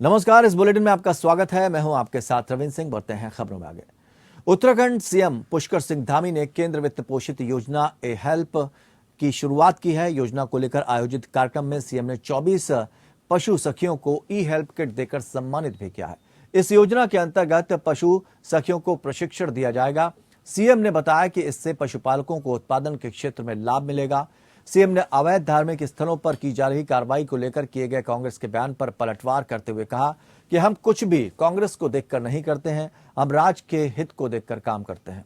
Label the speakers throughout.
Speaker 1: नमस्कार, इस बुलेटिन में आपका स्वागत है। मैं हूं आपके साथ रविंद्र सिंह। बढ़ते हैं खबरों में आगे। उत्तराखंड सीएम पुष्कर सिंह धामी ने केंद्र वित्त पोषित योजना ए हेल्प की शुरुआत की है। योजना को लेकर आयोजित कार्यक्रम में सीएम ने 24 पशु सखियों को ई हेल्प किट देकर सम्मानित भी किया है। इस योजना के अंतर्गत पशु सखियों को प्रशिक्षण दिया जाएगा। सीएम ने बताया कि इससे पशुपालकों को उत्पादन के क्षेत्र में लाभ मिलेगा। सीएम ने अवैध धार्मिक स्थलों पर की जा रही कार्रवाई को लेकर किए गए कांग्रेस के बयान पर पलटवार करते हुए कहा कि हम कुछ भी कांग्रेस को देखकर नहीं करते हैं, हम राज्य के हित को देखकर काम करते हैं।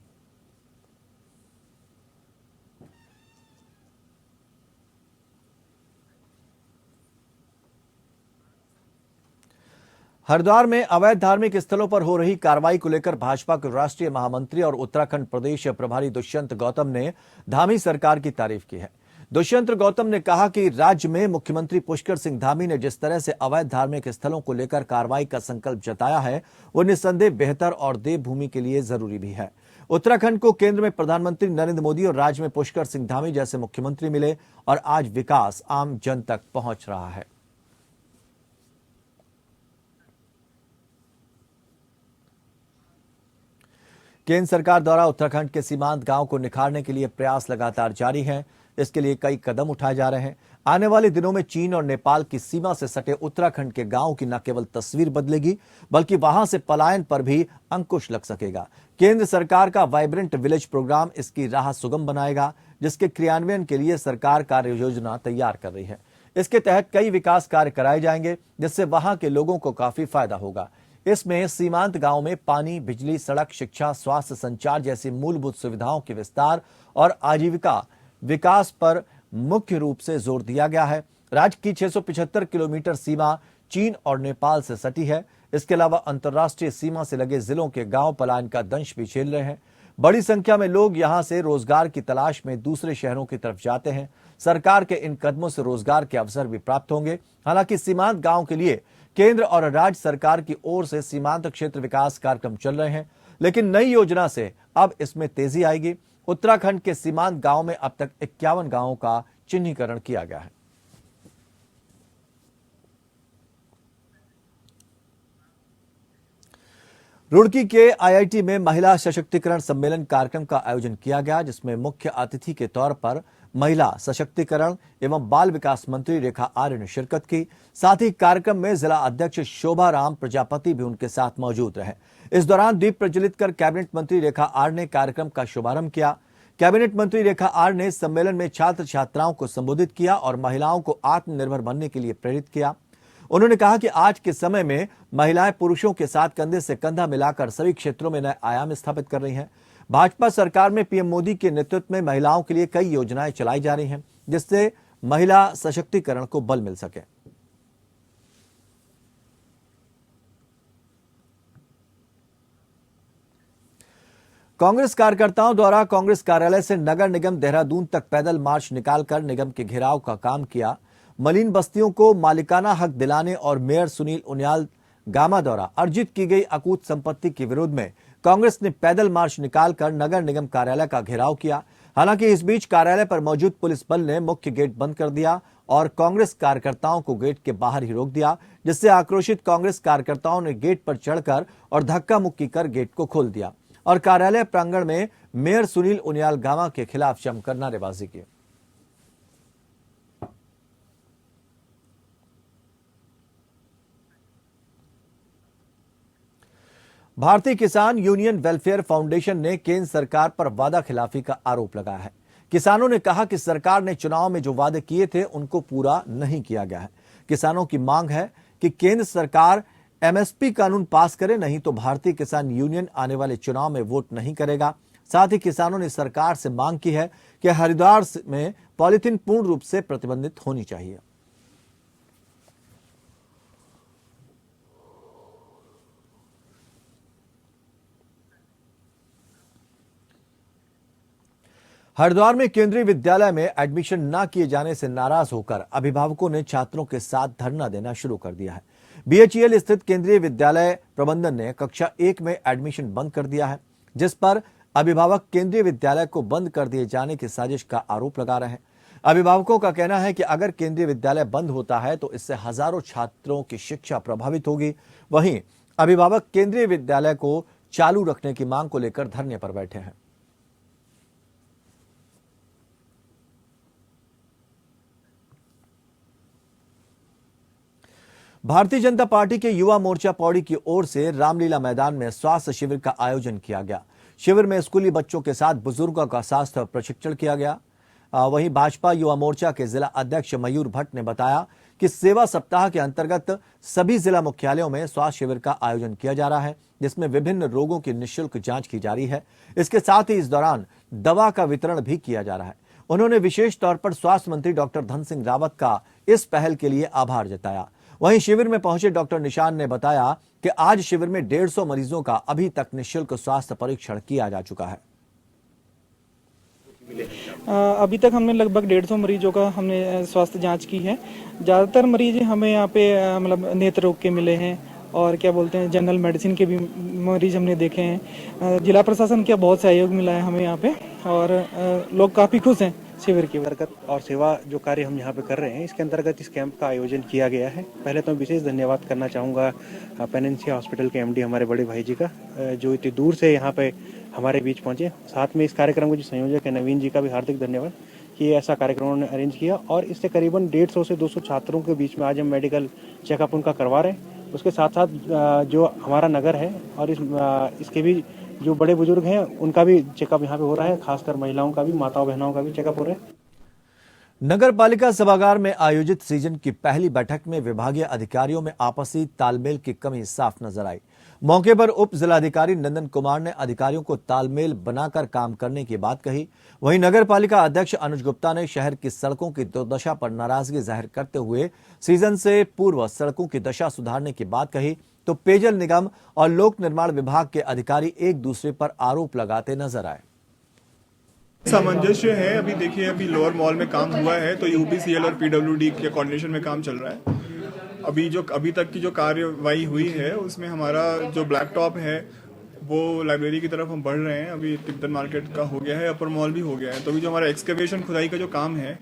Speaker 1: हरिद्वार में अवैध धार्मिक स्थलों पर हो रही कार्रवाई को लेकर भाजपा के राष्ट्रीय महामंत्री और उत्तराखंड प्रदेश प्रभारी दुष्यंत गौतम ने धामी सरकार की तारीफ की है। दुष्यंत गौतम ने कहा कि राज्य में मुख्यमंत्री पुष्कर सिंह धामी ने जिस तरह से अवैध धार्मिक स्थलों को लेकर कार्रवाई का संकल्प जताया है, वो निस्संदेह बेहतर और देवभूमि के लिए जरूरी भी है। उत्तराखंड को केंद्र में प्रधानमंत्री नरेंद्र मोदी और राज्य में पुष्कर सिंह धामी जैसे मुख्यमंत्री मिले और आज विकास आम जन तक पहुंच रहा है। केंद्र सरकार द्वारा उत्तराखंड के सीमांत गांव को निखारने के लिए प्रयास लगातार जारी हैं। इसके लिए कई कदम उठाए जा रहे हैं। आने वाले दिनों में चीन और नेपाल की सीमा से सटे उत्तराखंड के गांव की न केवल तस्वीर बदलेगी, बल्कि वहां से पलायन पर भी अंकुश लग सकेगा। केंद्र सरकार का वाइब्रेंट विलेज प्रोग्राम इसकी राह सुगम बनाएगा, जिसके क्रियान्वयन के लिए सरकार कार्य योजना तैयार कर रही है। इसके तहत कई विकास कार्य कराए जाएंगे, जिससे वहां के लोगों को काफी फायदा होगा। इसमें सीमांत गांव में पानी, बिजली, सड़क, शिक्षा, स्वास्थ्य, संचार जैसी मूलभूत सुविधाओं के विस्तार और आजीविका विकास पर मुख्य रूप से जोर दिया गया है। राज्य की 675 किलोमीटर सीमा चीन और नेपाल से सटी है। इसके अलावा अंतर्राष्ट्रीय सीमा से लगे जिलों के गांव पलायन का दंश भी झेल रहे हैं। बड़ी संख्या में लोग यहां से रोजगार की तलाश में दूसरे शहरों की तरफ जाते हैं। सरकार के इन कदमों से रोजगार के अवसर भी प्राप्त होंगे। हालांकि सीमांत गांव के लिए केंद्र और राज्य सरकार की ओर से सीमांत क्षेत्र विकास कार्यक्रम चल रहे हैं, लेकिन नई योजना से अब इसमें तेजी आएगी। उत्तराखंड के सीमांत गांव में अब तक 51 गांवों का चिन्हीकरण किया गया है। रुड़की के आईआईटी में महिला सशक्तिकरण सम्मेलन कार्यक्रम का आयोजन किया गया, जिसमें मुख्य अतिथि के तौर पर महिला सशक्तिकरण एवं बाल विकास मंत्री रेखा आर्य ने शिरकत की। साथ ही कार्यक्रम में जिला अध्यक्ष शोभा राम प्रजापति भी उनके साथ मौजूद रहे। इस दौरान दीप प्रज्वलित कर कैबिनेट मंत्री रेखा आर्य ने कार्यक्रम का शुभारंभ किया। कैबिनेट मंत्री रेखा आर्य ने सम्मेलन में छात्र छात्राओं को संबोधित किया और महिलाओं को आत्मनिर्भर बनने के लिए प्रेरित किया। उन्होंने कहा कि आज के समय में महिलाएं पुरुषों के साथ कंधे से कंधा मिलाकर सभी क्षेत्रों में नए आयाम स्थापित कर रही हैं। भाजपा सरकार में पीएम मोदी के नेतृत्व में महिलाओं के लिए कई योजनाएं चलाई जा रही हैं, जिससे महिला सशक्तिकरण को बल मिल सके। कांग्रेस कार्यकर्ताओं द्वारा कांग्रेस कार्यालय से नगर निगम देहरादून तक पैदल मार्च निकालकर निगम के घेराव का काम किया। मलिन बस्तियों को मालिकाना हक दिलाने और मेयर सुनील उनियाल गामा द्वारा अर्जित की गई अकूत संपत्ति के विरोध में कांग्रेस ने पैदल मार्च निकालकर नगर निगम कार्यालय का घेराव किया। हालांकि इस बीच कार्यालय पर मौजूद पुलिस बल ने मुख्य गेट बंद कर दिया और कांग्रेस कार्यकर्ताओं को गेट के बाहर ही रोक दिया, जिससे आक्रोशित कांग्रेस कार्यकर्ताओं ने गेट पर चढ़कर और धक्का मुक्की कर गेट को खोल दिया और कार्यालय प्रांगण में मेयर सुनील उनियाल गामा के खिलाफ जमकर नारेबाजी की। भारतीय किसान यूनियन वेलफेयर फाउंडेशन ने केंद्र सरकार पर वादा खिलाफी का आरोप लगाया है। किसानों ने कहा कि सरकार ने चुनाव में जो वादे किए थे उनको पूरा नहीं किया गया है। किसानों की मांग है कि केंद्र सरकार एमएसपी कानून पास करे, नहीं तो भारतीय किसान यूनियन आने वाले चुनाव में वोट नहीं करेगा। साथ ही किसानों ने सरकार से मांग की है कि हरिद्वार में पॉलीथीन पूर्ण रूप से प्रतिबंधित होनी चाहिए। हरिद्वार में केंद्रीय विद्यालय में एडमिशन न किए जाने से नाराज होकर अभिभावकों ने छात्रों के साथ धरना देना शुरू कर दिया है। बीएचईएल स्थित केंद्रीय विद्यालय प्रबंधन ने कक्षा 1 में एडमिशन बंद कर दिया है, जिस पर अभिभावक केंद्रीय विद्यालय को बंद कर दिए जाने की साजिश का आरोप लगा रहे हैं। अभिभावकों का कहना है कि अगर केंद्रीय विद्यालय बंद होता है तो इससे हजारों छात्रों की शिक्षा प्रभावित होगी। वहीं अभिभावक केंद्रीय विद्यालय को चालू रखने की मांग को लेकर धरने पर बैठे हैं। भारतीय जनता पार्टी के युवा मोर्चा पौड़ी की ओर से रामलीला मैदान में स्वास्थ्य शिविर का आयोजन किया गया। शिविर में स्कूली बच्चों के साथ बुजुर्गों का स्वास्थ्य प्रशिक्षण किया गया। वहीं भाजपा युवा मोर्चा के जिला अध्यक्ष मयूर भट्ट ने बताया कि सेवा सप्ताह के अंतर्गत सभी जिला मुख्यालयों में स्वास्थ्य शिविर का आयोजन किया जा रहा है, जिसमें विभिन्न रोगों की निःशुल्क जांच की जा रही है। इसके साथ ही इस दौरान दवा का वितरण भी किया जा रहा है। उन्होंने विशेष तौर पर स्वास्थ्य मंत्री डॉक्टर धन सिंह रावत का इस पहल के लिए आभार जताया। वहीं शिविर में पहुंचे डॉक्टर निशान ने बताया कि आज शिविर में 150 मरीजों का अभी तक निःशुल्क स्वास्थ्य परीक्षण किया जा चुका है।
Speaker 2: अभी तक हमने लगभग 150 मरीजों का हमने स्वास्थ्य जांच की है। ज़्यादातर मरीज हमें यहाँ पे मतलब नेत्र रोग के मिले हैं और क्या बोलते हैं जनरल मेडिसिन के भी मरीज हमने देखे हैं। जिला प्रशासन का बहुत सहयोग मिला है हमें यहाँ पे और लोग काफ़ी खुश हैं शिविर के अंतर्गत। और सेवा जो कार्य हम यहाँ पे कर रहे हैं इसके अंतर्गत इस कैंप का आयोजन किया गया है। पहले तो विशेष धन्यवाद करना चाहूँगा पेनेंसिया हॉस्पिटल के एमडी हमारे बड़े भाई जी का, जो इतनी दूर से यहाँ पे हमारे बीच पहुंचे। साथ में इस कार्यक्रम के जो संयोजक है नवीन जी का भी हार्दिक धन्यवाद कि ऐसा कार्यक्रम उन्होंने अरेंज किया। और इससे करीबन 150 से 200 छात्रों के बीच में आज हम मेडिकल चेकअप उनका करवा रहे हैं। उसके साथ साथ जो हमारा नगर है और इसके भी जो बड़े बुजुर्ग हैं उनका भी चेकअप यहाँ पे हो रहा है, खासकर महिलाओं का भी, माताओं बहनों का भी चेकअप हो रहा है।
Speaker 1: नगर पालिका सभागार में आयोजित सीजन की पहली बैठक में विभागीय अधिकारियों में आपसी तालमेल की कमी साफ नजर आई। मौके पर उप जिलाधिकारी नंदन कुमार ने अधिकारियों को तालमेल बनाकर काम करने की बात कही। वहीं नगर पालिका अध्यक्ष अनुज गुप्ता ने शहर की सड़कों की दुर्दशा पर नाराजगी जाहिर करते हुए सीजन से पूर्व सड़कों की दशा सुधारने की बात कही, तो पेयजल निगम और लोक निर्माण विभाग के अधिकारी एक दूसरे पर आरोप लगाते नजर आए।
Speaker 3: सामंजस्य है। अभी देखिए, अभी लोअर मॉल में काम हुआ है तो यूपीसीएल और पीडब्ल्यूडी के कोऑर्डिनेशन में काम चल रहा है। अभी तक की जो कार्यवाही हुई है उसमें हमारा जो ब्लैक टॉप है वो लाइब्रेरी की तरफ हम बढ़ रहे हैं। अभी तिब्बत मार्केट का हो गया है, अपर मॉल भी हो गया है। तो अभी जो हमारा एक्सकेवेशन खुदाई का जो काम है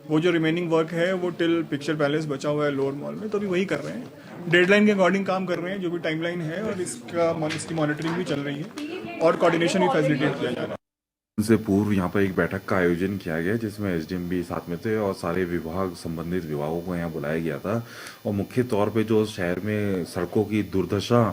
Speaker 3: वो जो रिमेनिंग वर्क है वो टिल पिक्चर पैलेस बचा हुआ है लोअर मॉल में, तो अभी वही कर रहे हैं। डेडलाइन के अकॉर्डिंग काम कर रहे हैं, जो भी टाइमलाइन है, और इसकी मॉनिटरिंग भी चल रही है और कोऑर्डिनेशन भी फैसिलिटेट किया जा रहा है।
Speaker 4: से पूर्व यहाँ पर एक बैठक का आयोजन किया गया जिसमें एसडीएम भी साथ में थे और सारे विभाग, संबंधित विभागों को यहाँ बुलाया गया था। और मुख्य तौर पे जो शहर में सड़कों की दुर्दशा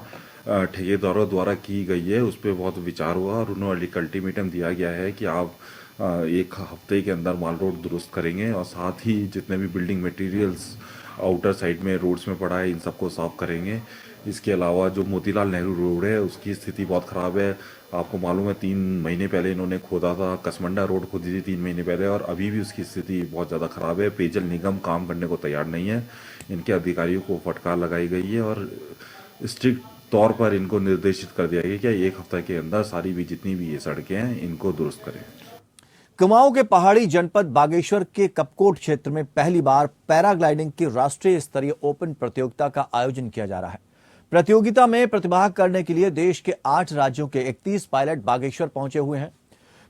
Speaker 4: ठेकेदारों द्वारा की गई है उस पर बहुत विचार हुआ और उन्होंने एक अल्टीमेटम दिया गया है कि आप एक हफ्ते के अंदर माल रोड दुरुस्त करेंगे और साथ ही जितने भी बिल्डिंग मटेरियल्स आउटर साइड में रोड्स में पड़ा है इन सबको साफ करेंगे। इसके अलावा जो मोतीलाल नेहरू रोड है उसकी स्थिति बहुत ख़राब है। आपको मालूम है 3 महीने पहले इन्होंने खोदा था, कसमंडा रोड खोदी थी 3 महीने पहले, और अभी भी उसकी स्थिति बहुत ज़्यादा ख़राब है। पेयजल निगम काम करने को तैयार नहीं है। इनके अधिकारियों को फटकार लगाई गई है और स्ट्रिक्ट तौर पर इनको निर्देशित कर दिया गया कि 1 हफ्ते के अंदर सारी भी जितनी भी ये सड़कें हैं इनको दुरुस्त करें।
Speaker 1: कुमाऊं के पहाड़ी जनपद बागेश्वर के कपकोट क्षेत्र में पहली बार पैराग्लाइडिंग की राष्ट्रीय स्तरीय ओपन प्रतियोगिता का आयोजन किया जा रहा है। प्रतियोगिता में प्रतिभाग करने के लिए देश के 8 राज्यों के 31 पायलट बागेश्वर पहुंचे हुए हैं।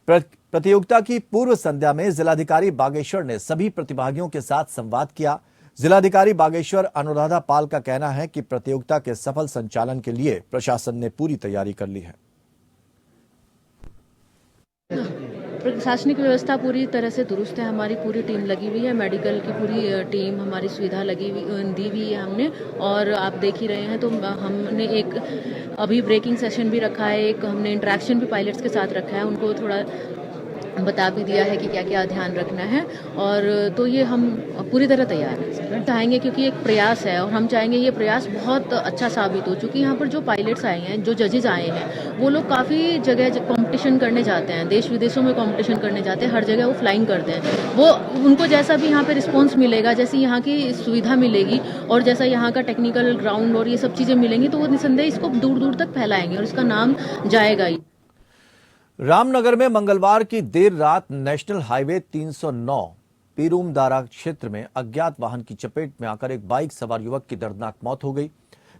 Speaker 1: प्रतियोगिता की पूर्व संध्या में जिलाधिकारी बागेश्वर ने सभी प्रतिभागियों के साथ संवाद किया। जिलाधिकारी बागेश्वर अनुराधा पाल का कहना है कि प्रतियोगिता के सफल संचालन के लिए प्रशासन ने पूरी तैयारी कर ली है।
Speaker 5: प्रशासनिक व्यवस्था पूरी तरह से दुरुस्त है। हमारी पूरी टीम लगी हुई है, मेडिकल की पूरी टीम, हमारी सुविधा दी हुई है हमने। और आप देख ही रहे हैं तो हमने एक अभी ब्रेकिंग सेशन भी रखा है, एक हमने इंटरेक्शन भी पायलट्स के साथ रखा है, उनको थोड़ा बता भी दिया है कि क्या क्या ध्यान रखना है। और तो ये हम पूरी तरह तैयार हैं, चाहेंगे क्योंकि एक प्रयास है और हम चाहेंगे ये प्रयास बहुत अच्छा साबित हो। चूँकि यहाँ पर जो पायलट्स आए हैं, जो जजेज आए हैं, वो लोग काफ़ी जगह कंपटीशन करने जाते हैं, देश विदेशों में कंपटीशन करने जाते हैं, हर जगह वो फ्लाइंग करते हैं। वो उनको जैसा भी यहाँ पे रिस्पॉन्स मिलेगा, जैसी यहाँ की सुविधा मिलेगी और जैसा यहाँ का टेक्निकल ग्राउंड और ये सब चीज़ें मिलेंगी, तो वो निसंदेह इसको दूर दूर तक फैलाएंगे और इसका नाम जाएगा ही।
Speaker 1: रामनगर में मंगलवार की देर रात नेशनल हाईवे 309 पीरूमदारा क्षेत्र में अज्ञात वाहन की चपेट में आकर एक बाइक सवार युवक की दर्दनाक मौत हो गई।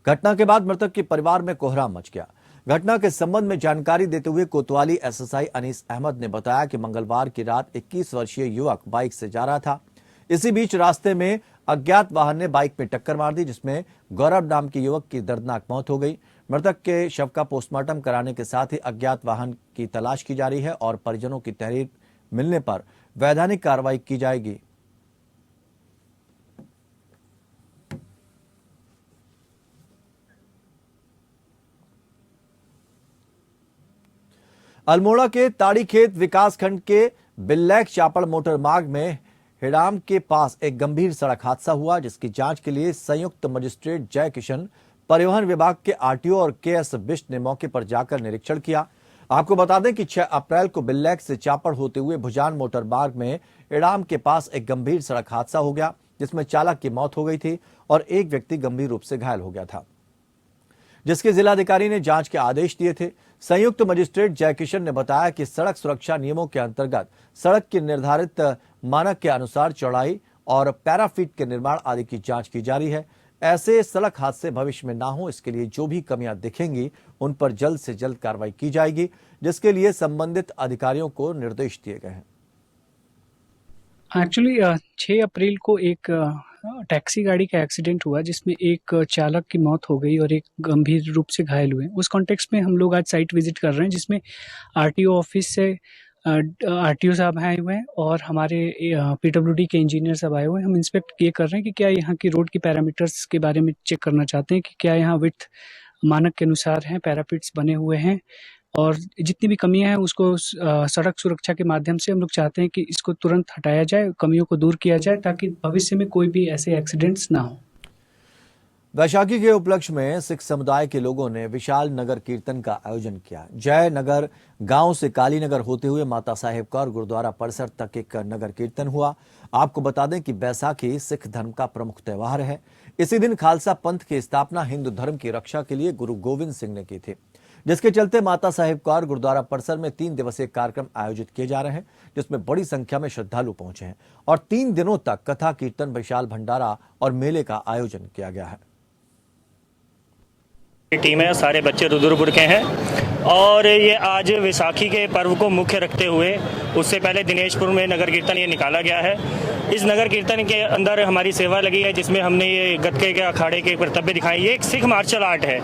Speaker 1: घटना के बाद मृतक के परिवार में कोहराम मच गया। घटना के संबंध में जानकारी देते हुए कोतवाली एसएसआई अनीस अहमद ने बताया कि मंगलवार की रात 21 वर्षीय युवक बाइक से जा रहा था। इसी बीच रास्ते में अज्ञात वाहन ने बाइक में टक्कर मार दी, जिसमें गौरव नाम के युवक की दर्दनाक मौत हो गई। मृतक के शव का पोस्टमार्टम कराने के साथ ही अज्ञात वाहन की तलाश की जा रही है और परिजनों की तहरीर मिलने पर वैधानिक कार्रवाई की जाएगी। अल्मोड़ा के ताड़ीखेत विकासखंड के बिल्लैक चापड़ मोटर मार्ग में हिडाम के पास एक गंभीर सड़क हादसा हुआ, जिसकी जांच के लिए संयुक्त मजिस्ट्रेट जय किशन, परिवहन विभाग के आरटीओ और केएस बिष्ट ने मौके पर जाकर निरीक्षण किया। आपको बता दें कि 6 अप्रैल को बिल्लैक से चापड़ होते हुए भुजान मोटर मार्ग में हिडाम के पास एक गंभीर सड़क हादसा हो गया, जिसमें चालक की मौत हो गई थी और एक व्यक्ति गंभीर रूप से घायल हो गया था, जिसके जिलाधिकारी ने जांच के आदेश दिए थे। संयुक्त मजिस्ट्रेट जयकिशन ने बताया कि सड़क सुरक्षा नियमों के अंतर्गत सड़क की निर्धारित मानक के अनुसार चौड़ाई और पैराफीट के निर्माण आदि की जांच की जा रही है। ऐसे सड़क हादसे भविष्य में ना हो, इसके लिए जो भी कमियां दिखेंगी उन पर जल्द से जल्द कार्रवाई की जाएगी, जिसके लिए संबंधित अधिकारियों को निर्देश दिए गए हैं।
Speaker 6: एक्चुअली 6 अप्रैल को एक टैक्सी गाड़ी का एक्सीडेंट हुआ, जिसमें एक चालक की मौत हो गई और एक गंभीर रूप से घायल हुए। उस कॉन्टेक्स्ट में हम लोग आज साइट विजिट कर रहे हैं, जिसमें आरटीओ ऑफिस से आरटीओ साहब आए हुए हैं और हमारे पीडब्ल्यूडी के इंजीनियर साहब आए हुए हैं। हम इंस्पेक्ट ये कर रहे हैं कि क्या यहाँ की रोड की पैरामीटर्स के बारे में चेक करना चाहते हैं कि क्या यहाँ विड्थ मानक के अनुसार हैं, पैराफिट्स बने हुए हैं, और जितनी भी कमियां हैं उसको सड़क सुरक्षा के माध्यम से हम लोग चाहते हैं कि इसको तुरंत हटाया जाए, कमियों को दूर किया जाए, ताकि भविष्य में कोई भी ऐसे एक्सीडेंट्स ना हो।
Speaker 1: वैशाखी के उपलक्ष्य में सिख समुदाय के लोगों ने विशाल नगर कीर्तन का आयोजन किया। जय नगर गांव से कालीनगर होते हुए माता साहेब कौर गुरुद्वारा परिसर तक एक नगर कीर्तन हुआ। आपको बता दें कि बैसाखी सिख धर्म का प्रमुख त्योहार है। इसी दिन खालसा पंथ की स्थापना हिंदू धर्म की रक्षा के लिए गुरु गोविंद सिंह ने की थी, जिसके चलते माता साहेब कौर गुरुद्वारा परिसर में 3 दिवसीय कार्यक्रम आयोजित किए जा रहे हैं, जिसमें बड़ी संख्या में श्रद्धालु पहुंचे हैं और 3 दिनों तक कथा कीर्तन, विशाल भंडारा और मेले का आयोजन किया गया है।
Speaker 7: टीम है, सारे बच्चे रुद्रपुर के हैं और ये आज विसाखी के पर्व को मुख्य रखते हुए उससे पहले दिनेशपुर में नगर कीर्तन ये निकाला गया है। इस नगर कीर्तन के अंदर हमारी सेवा लगी है, जिसमें हमने ये गतके के अखाड़े के कर्तव्य दिखाए। ये एक सिख मार्शल आर्ट है,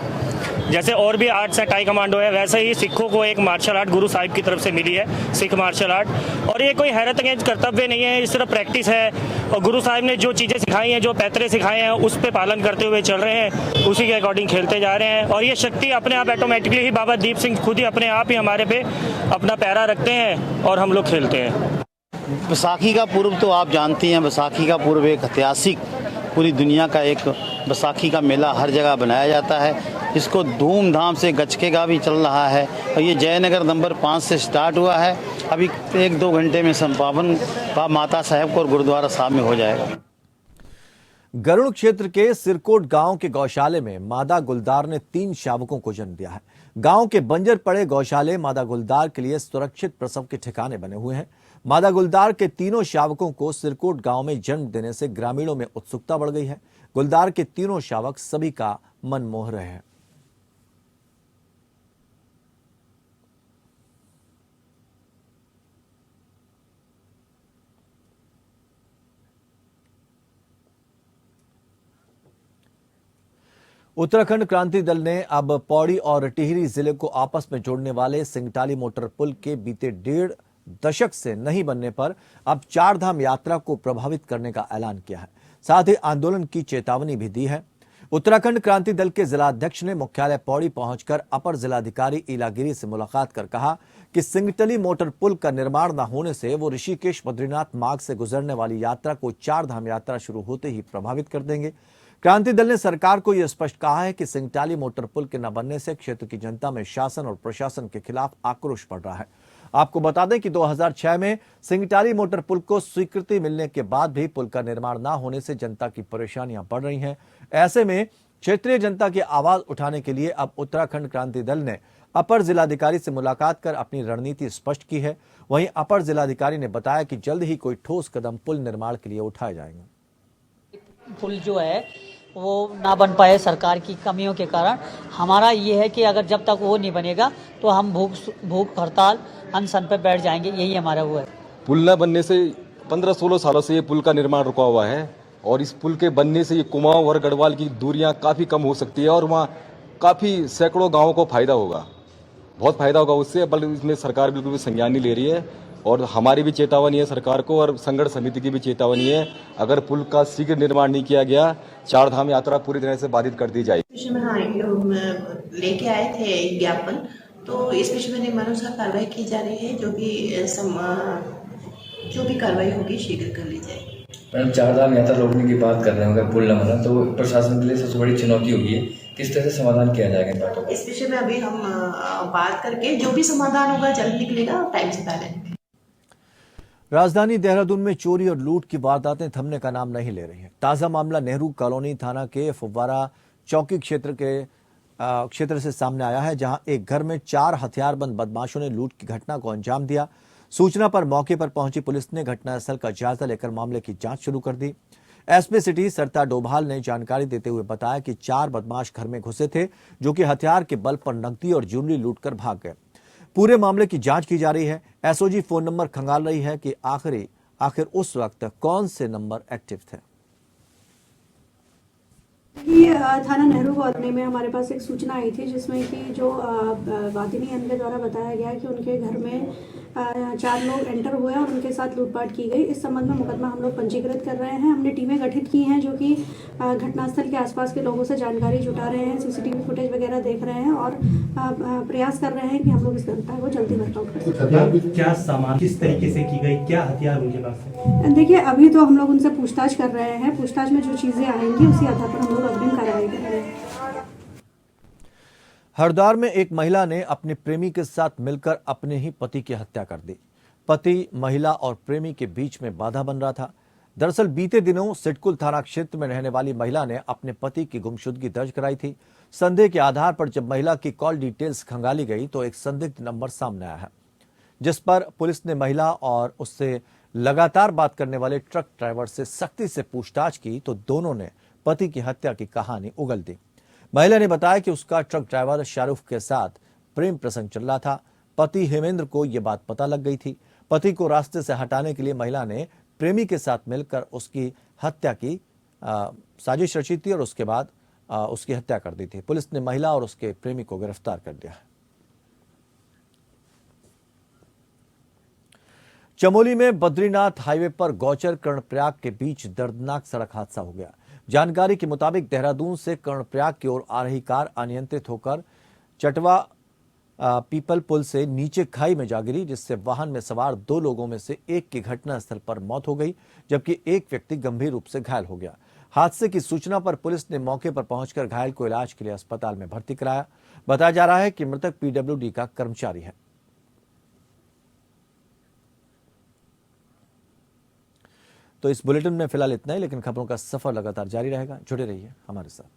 Speaker 7: जैसे और भी आर्ट्स है, टाई कमांडो है, वैसे ही सिखों को एक मार्शल आर्ट गुरु साहिब की तरफ से मिली है, सिख मार्शल आर्ट। और ये कोई हैरत अंगेज कर्तव्य नहीं है, इस तरह प्रैक्टिस है और गुरु साहिब ने जो चीज़ें सिखाई हैं, जो पैतरे सिखाए हैं, उस पर पालन करते हुए चल रहे हैं, उसी के अकॉर्डिंग खेलते जा रहे हैं। और ये शक्ति अपने आप ऑटोमेटिकली ही बाबा दीप सिंह खुद ही अपने आप ही हमारे पे अपना पैरा रखते हैं और हम लोग खेलते हैं।
Speaker 8: बैसाखी का पर्व तो आप जानती हैं, बैसाखी का पर्व एक ऐतिहासिक, पूरी दुनिया का एक बैसाखी का मेला हर जगह बनाया जाता है। इसको धूमधाम से गचके का भी चल रहा है और ये जयनगर नंबर 5 से स्टार्ट हुआ है। अभी 1-2 घंटे में संपावन माता साहेब को गुरुद्वारा साहब में हो जाएगा।
Speaker 1: गरुड़ क्षेत्र के सिरकोट गांव के गौशाले में मादा गुलदार ने 3 शावकों को जन्म दिया है। गांव के बंजर पड़े गौशाले मादा गुलदार के लिए सुरक्षित प्रसव के ठिकाने बने हुए हैं। मादा गुलदार के तीनों शावकों को सिरकोट गांव में जन्म देने से ग्रामीणों में उत्सुकता बढ़ गई है। गुलदार के तीनों शावक सभी का मन मोह रहे हैं। उत्तराखंड क्रांति दल ने अब पौड़ी और टिहरी जिले को आपस में जोड़ने वाले सिंगटाली मोटर पुल के बीते 1.5 दशक से नहीं बनने पर अब 4 धाम यात्रा को प्रभावित करने का ऐलान किया है। साथ ही आंदोलन की चेतावनी भी दी है। उत्तराखंड क्रांति दल के जिलाध्यक्ष ने मुख्यालय पौड़ी पहुंचकर अपर जिलाधिकारी इलागिरी से मुलाकात कर कहा कि सिंगटली मोटर पुल का निर्माण न होने से वो ऋषिकेश बद्रीनाथ मार्ग से गुजरने वाली यात्रा को 4 धाम यात्रा शुरू होते ही प्रभावित कर देंगे। क्रांति दल ने सरकार को यह स्पष्ट कहा है कि सिंगटाली मोटर पुल के न बनने से क्षेत्र की जनता में शासन और प्रशासन के खिलाफ आक्रोश बढ़ रहा है। आपको बता दें कि 2006 में सिंगटाली मोटर पुल को स्वीकृति मिलने के बाद भी पुल का निर्माण न होने से जनता की परेशानियां बढ़ रही हैं। ऐसे में क्षेत्रीय जनता की आवाज उठाने के लिए अब उत्तराखंड क्रांति दल ने अपर जिलाधिकारी से मुलाकात कर अपनी रणनीति स्पष्ट की है। वहीं अपर जिलाधिकारी ने बताया कि जल्द ही कोई ठोस कदम पुल निर्माण के लिए उठाए जाएंगे।
Speaker 9: पुल जो है वो ना बन पाए सरकार की कमियों के कारण। हमारा ये है कि अगर जब तक वो नहीं बनेगा तो हम भूख हड़ताल अनशन पे बैठ जाएंगे, यही हमारा वो है।
Speaker 10: पुल न बनने से 15-16 सालों से ये पुल का निर्माण रुका हुआ है और इस पुल के बनने से ये कुमाऊं और गढ़वाल की दूरियां काफ़ी कम हो सकती है और वहाँ काफ़ी सैकड़ों गांवों को फायदा होगा, बहुत फायदा होगा उससे। बल्कि इसमें सरकार बिल्कुल भी संज्ञान नहीं ले रही है और हमारी भी चेतावनी है सरकार को और संगठन समिति की भी चेतावनी है। अगर पुल का शीघ्र निर्माण नहीं किया गया, चार धाम यात्रा पूरी तरह से बाधित कर दी जाएगी।
Speaker 11: लेके आए थे ज्ञापन, तो इस विषय में नियमानुसार कार्रवाई की जा रही है। जो भी कार्रवाई होगी शीघ्र कर ली जाएगी।
Speaker 12: मैडम, चार धाम यात्रा रोकने की बात कर रहे हैं, अगर पुल न बना तो प्रशासन के लिए सबसे बड़ी चुनौती होगी है। किस तरह से समाधान किया जाएगा इन बातों का?
Speaker 11: इस विषय में अभी हम बात करके जो भी समाधान होगा जल्द निकलेगा, टाइम से पहले।
Speaker 1: राजधानी देहरादून में चोरी और लूट की वारदातें थमने का नाम नहीं ले रही हैं। ताजा मामला नेहरू कॉलोनी थाना के फुव्वारा चौकी क्षेत्र से सामने आया है, जहां एक घर में 4 हथियारबंद बदमाशों ने लूट की घटना को अंजाम दिया। सूचना पर मौके पर पहुंची पुलिस ने घटनास्थल का जायजा लेकर मामले की जांच शुरू कर दी। एसपी सिटी सरता डोभाल ने जानकारी देते हुए बताया कि 4 बदमाश घर में घुसे थे, जो कि हथियार के बल पर नकदी और ज्वेलरी लूटकर भाग गए। पूरे मामले की जांच की जा रही है। एसओजी फोन नंबर खंगाल रही है कि आखिर उस वक्त कौन से नंबर एक्टिव थे।
Speaker 13: ये थाना नेहरू कॉलोनी में हमारे पास एक सूचना आई थी, जिसमें कि जो वादिनी अन के द्वारा बताया गया कि उनके घर में 4 लोग एंटर हुए और उनके साथ लूटपाट की गई। इस संबंध में मुकदमा हम लोग पंजीकृत कर रहे हैं। हमने टीमें गठित की हैं जो कि घटनास्थल के आसपास के लोगों से जानकारी जुटा रहे हैं, सीसीटीवी फुटेज वगैरह देख रहे हैं और प्रयास कर रहे हैं कि हम लोग इस घटना को जल्दी वर्कआउट कर सकें।
Speaker 14: क्या सामान किस तरीके से की गई, क्या हथियार उनके पास है?
Speaker 13: देखिए, अभी तो हम लोग उनसे पूछताछ कर रहे हैं। पूछताछ में जो चीजें आएंगी उसी आधार पर हम लोग अग्रिम कार्रवाई करेंगे।
Speaker 1: हरिद्वार में एक महिला ने अपने प्रेमी के साथ मिलकर अपने ही पति की हत्या कर दी। पति, महिला और प्रेमी के बीच में बाधा बन रहा था। दरअसल बीते दिनों सिडकुल थाना क्षेत्र में रहने वाली महिला ने अपने पति की गुमशुदगी दर्ज कराई थी। संदेह के आधार पर जब महिला की कॉल डिटेल्स खंगाली गई तो एक संदिग्ध नंबर सामने आया है, जिस पर पुलिस ने महिला और उससे लगातार बात करने वाले ट्रक ड्राइवर से सख्ती से पूछताछ की तो दोनों ने पति की हत्या की कहानी उगल दी। महिला ने बताया कि उसका ट्रक ड्राइवर शाहरुख के साथ प्रेम प्रसंग चल रहा था। पति हेमेंद्र को यह बात पता लग गई थी। पति को रास्ते से हटाने के लिए महिला ने प्रेमी के साथ मिलकर उसकी हत्या की साजिश रची थी और उसके बाद उसकी हत्या कर दी थी। पुलिस ने महिला और उसके प्रेमी को गिरफ्तार कर लिया है। चमोली में बद्रीनाथ हाईवे पर गौचर कर्णप्रयाग के बीच दर्दनाक सड़क हादसा हो गया। जानकारी के मुताबिक देहरादून से कर्णप्रयाग की ओर आ रही कार अनियंत्रित होकर चटवा पीपल पुल से नीचे खाई में जा गिरी, जिससे वाहन में सवार 2 लोगों में से एक की घटनास्थल पर मौत हो गई, जबकि एक व्यक्ति गंभीर रूप से घायल हो गया। हादसे की सूचना पर पुलिस ने मौके पर पहुंचकर घायल को इलाज के लिए अस्पताल में भर्ती कराया। बताया जा रहा है कि मृतक पीडब्ल्यूडी का कर्मचारी है। तो इस बुलेटिन में फिलहाल इतना ही, लेकिन खबरों का सफर लगातार जारी रहेगा। जुड़े रहिए हमारे साथ।